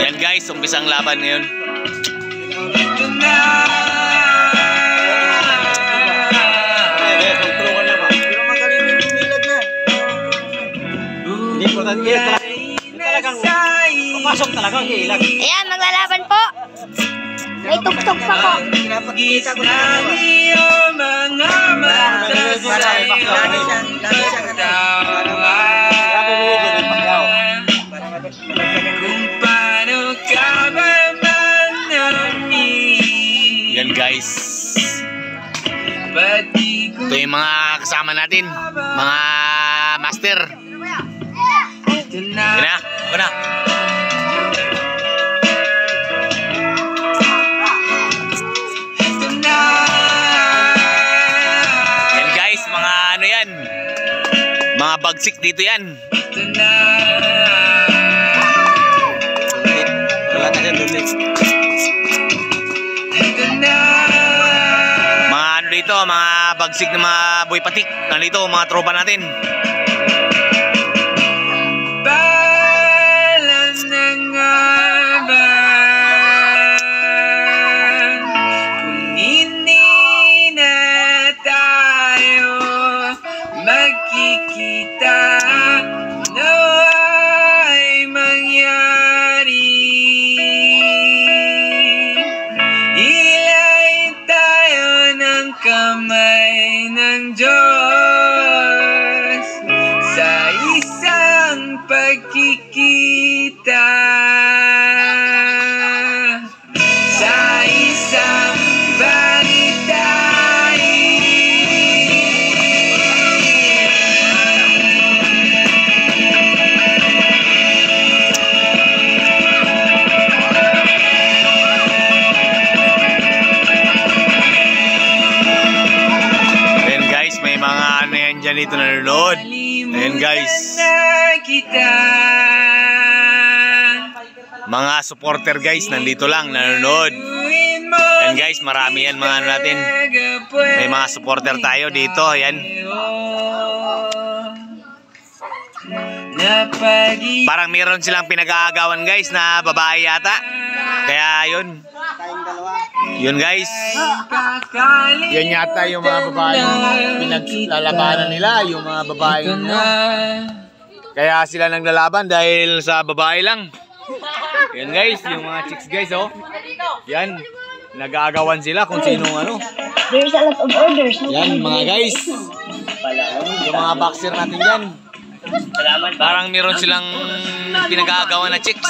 Yan guys, umpisang laban ngayon. Hindi importante talagang papasok talaga ang ilag. Ayan, maglalaban po. May tuktok pa po. Pinapakita ko na mga mata kung paano ka ba manami. Yan guys. Ito yung mga kasama natin, mga master. Yan na, ako na. Yan guys, mga ano yan, mga bagsik dito yan. Wala na dyan, dulit. Mga ano dito, mga bagsik na mga boy patik. Nandito, mga tropa natin. Balan na nga ba kung hindi na tayo magkikita, ano ay mangyari? Hilahin tayo ng kamay ng Diyos sa isang pagkikita, sa isang Ayan guys, may mga ano yan dyan dito nanonood. Ayan guys, mga supporter guys, nandito lang nanonood. Ayan guys, marami yan mga ano natin. May mga supporter tayo dito, ayan. Parang meron silang pinag-aagawan guys na babae yata. Kaya yun. Yun guys. Yan yata yung mga babae pinaglalabanan nila, yung mga babae nyo. Kaya sila naglalaban dahil sa babae lang. Yan guys, yung mga chicks guys oh. Yan, nag-aagawan sila kung sinong ano. There's a lot of orders. Yan mga guys. Yung mga boxer natin yan. Parang meron silang pinag-aagawan na chicks.